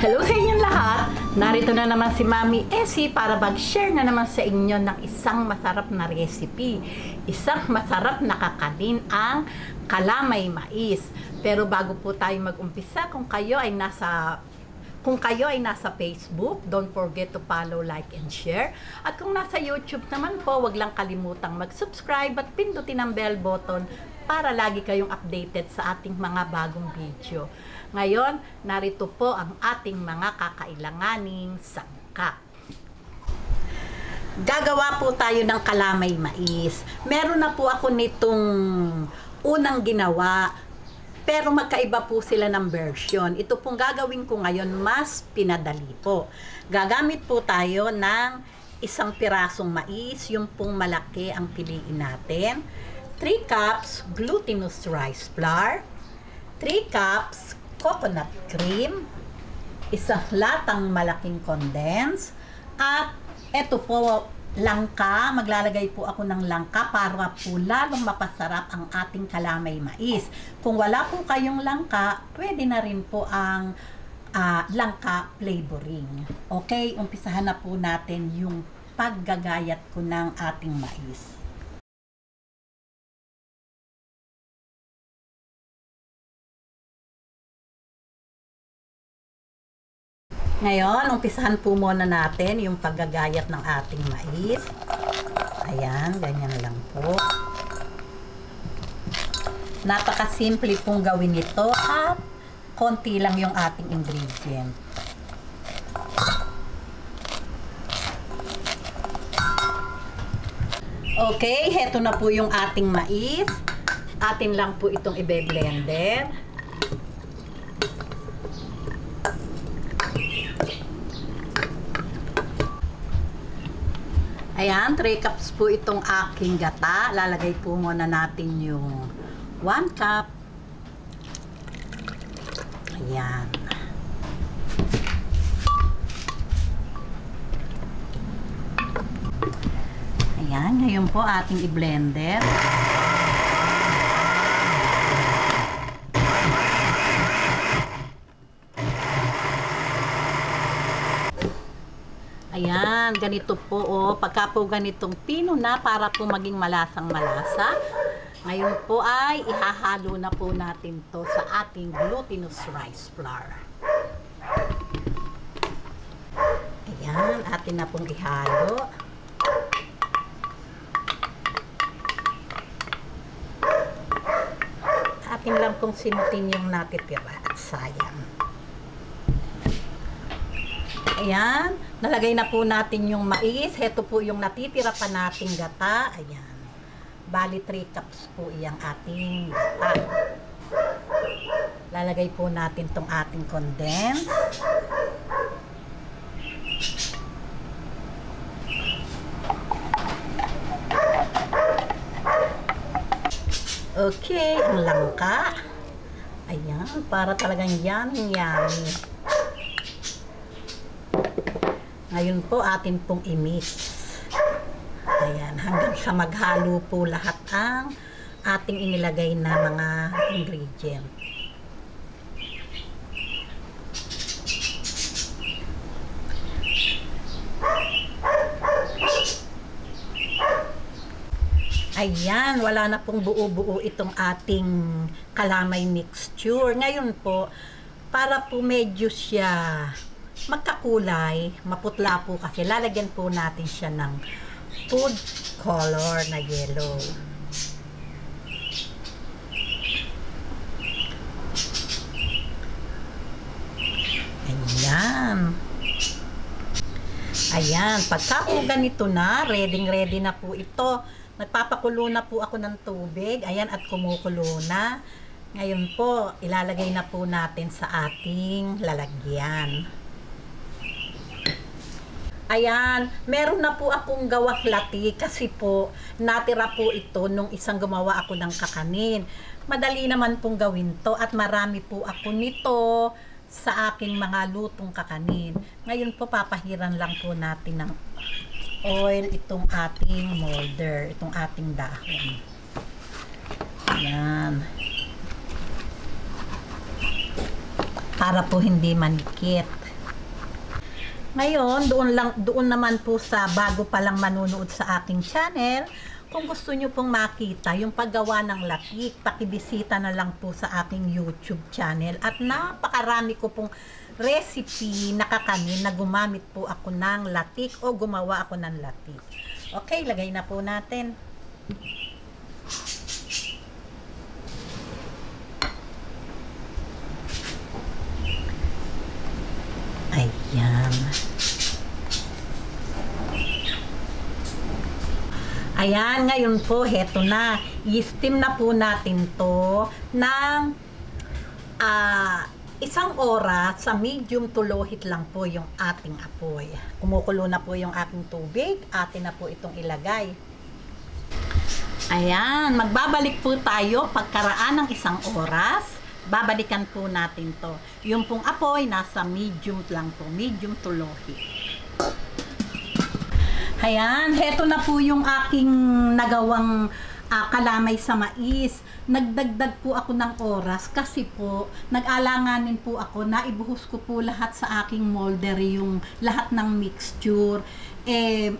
Hello sa inyong lahat! Narito na naman si Mami Essie para mag-share na naman sa inyo ng isang masarap na recipe. Isang masarap na kakanin ang kalamay mais. Pero bago po tayo mag-umpisa, kung kayo ay nasa Facebook, don't forget to follow, like, and share. At kung nasa YouTube naman po, wag lang kalimutang mag-subscribe at pindutin ang bell button para lagi kayong updated sa ating mga bagong video. Ngayon, narito po ang ating mga kakailanganing sangkap. Gagawa po tayo ng kalamay mais. Meron na po ako nitong unang ginawa, pero magkaiba po sila ng version. Ito pong gagawin ko ngayon, mas pinadali po. Gagamit po tayo ng isang pirasong mais, yung pong malaki ang piliin natin. 3 cups glutinous rice flour, 3 cups coconut cream, isang latang malaking condense, at eto po, langka. Maglalagay po ako ng langka para po lalong mapasarap ang ating kalamay mais. Kung wala po kayong langka, pwede na rin po ang langka flavoring. Okay, umpisahan na po natin yung paggagayat ko ng ating mais. Ngayon, umpisahan po muna natin yung paggagayat ng ating mais. Ayan, ganyan lang po. Napakasimple pong gawin ito at konti lang yung ating ingredient. Okay, heto na po yung ating mais. Atin lang po itong ibe-blender. Ayan, 3 cups po itong aking gata. Lalagay po muna natin yung 1 cup. Ayan. Ayan, ngayon po ating i-blender. Ayan, ganito po pagka po ganitong pino na para po maging malasang malasa. Ngayon po ay ihahalo na po natin to sa ating glutinous rice flour. Ayan, atin na pong ihalo. Atin lang pong sinutin yung natitira at sayang. Ayan, nalagay na po natin yung mais. Heto po yung natitira pa nating gata. Ayan. Bali 3 cups po iyang ating gata. Lalagay po natin tong ating condense. Okay, ang langka. Ayan, para talagang yummy. Ngayon po atin pong i-mix. Ayan, hanggang sa maghalo po lahat ang ating inilagay na mga ingredient. Ayan, wala na pong buo-buo itong ating kalamay mixture. Ngayon po, para po medyo siya magkakulay, maputla po kasi, lalagyan po natin siya ng food color na yellow. Ayan. Ayan, pagka po ganito na, ready na po ito. Nagpapakulo na po ako ng tubig. Ayan, at kumukulo na. Ngayon po, ilalagay na po natin sa ating lalagyan. Ayan, meron na po akong gawaklati kasi po natira po ito nung isang gumawa ako ng kakanin. Madali naman pong gawin to at marami po ako nito sa aking mga lutong kakanin. Ngayon po papahiran lang po natin ng oil itong ating molder, itong ating dahon. Ayan. Para po hindi manikit. Ngayon, doon naman po sa bago pa lang manunood sa aking channel, kung gusto nyo pong makita yung paggawa ng latik, pakibisita na lang po sa aking YouTube channel. At napakarami ko pong recipe na kakanin na gumamit po ako ng latik o gumawa ako ng latik. Okay, lagay na po natin. Ayan. Ayan, ngayon po, heto na. I-steam na po natin to ng 1 oras sa medium to low heat lang po yung ating apoy. Kumukulo na po yung ating tubig. Atin na po itong ilagay. Ayan, magbabalik po tayo pagkaraan ng 1 oras. Babalikan po natin to. Yung pong apoy, nasa medium lang po. Medium to low heat. Ayan, heto na po yung aking nagawang kalamay sa mais. Nagdagdag po ako ng oras kasi po, nag-alanganin po ako na ibuhos ko po lahat sa aking molder yung lahat ng mixture.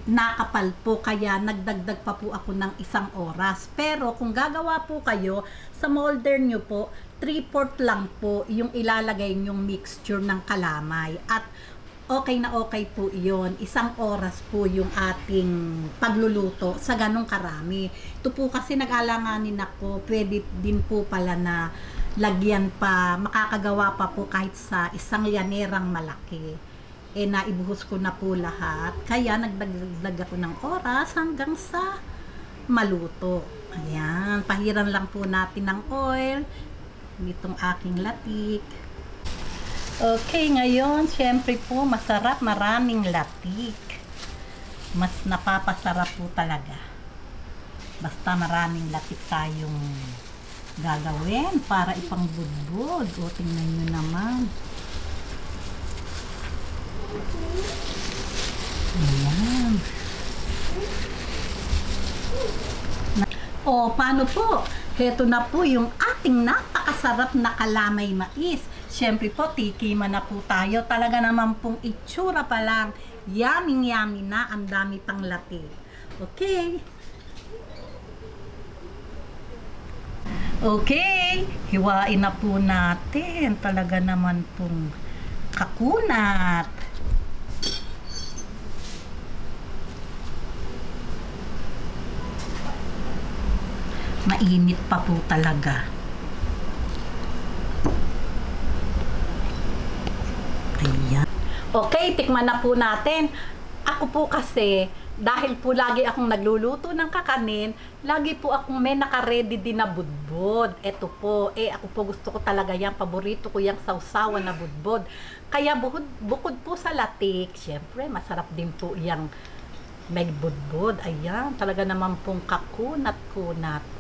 Nakapal po, kaya nagdagdag pa po ako ng 1 oras. Pero kung gagawa po kayo, sa molder nyo po, 3/4 lang po yung ilalagay nyong mixture ng kalamay. At okay na okay po iyon. 1 oras po yung ating pagluluto sa ganong karami. Ito po kasi nag-alanganin ako, pwede din po pala na lagyan pa, makakagawa pa po kahit sa 1 yanerang malaki. Naibuhos ko na po lahat. Kaya nagdagdag ako ng oras hanggang sa maluto. Ayan, pahiran lang po natin ng oil nitong aking latik. Okay, ngayon, syempre po, masarap, maraming latik. Mas napapasarap po talaga. Basta maraming latik tayong gagawin para ipangbudbud. O, tingnan nyo naman. Ayan. O, paano po? Heto na po yung ating napakasarap na kalamay mais. Siyempre po, tikiman na po tayo. Talaga naman pong itsura pa lang. Yummy na. Ang dami pang latik. Okay. Okay. Hiwain na po natin. Talaga naman pong kakunat. Mainit pa po talaga. Ayan. Okay, tikman na po natin. Ako po kasi, dahil po lagi akong nagluluto ng kakanin, lagi po akong may naka-ready din na budbod. Ito po, ako po gusto ko talaga yan. Paborito ko yung sausawan na budbod. Kaya bukod po sa latik, syempre masarap din po yung may budbod. Ayan, talaga naman pong kakunat-kunat.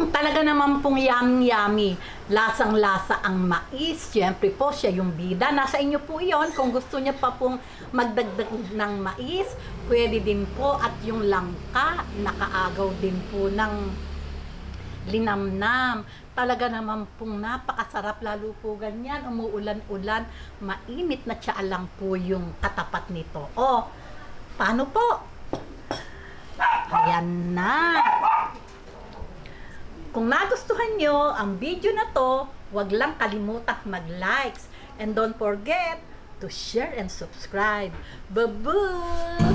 Talaga naman pong yummy. Lasang-lasa ang mais. Siyempre po, siya yung bida. Nasa inyo po yon. Kung gusto niya pa pong magdagdag ng mais, pwede din po. At yung langka, nakaagaw din po ng linamnam. Talaga naman pong napakasarap, lalo po ganyan. Umuulan-ulan, mainit na tsaa lang po yung katapat nito. O, paano po? Ayan na. Kung nagustuhan nyo ang video na to, huwag lang kalimutang mag-likes. And don't forget to share and subscribe. Bye-bye!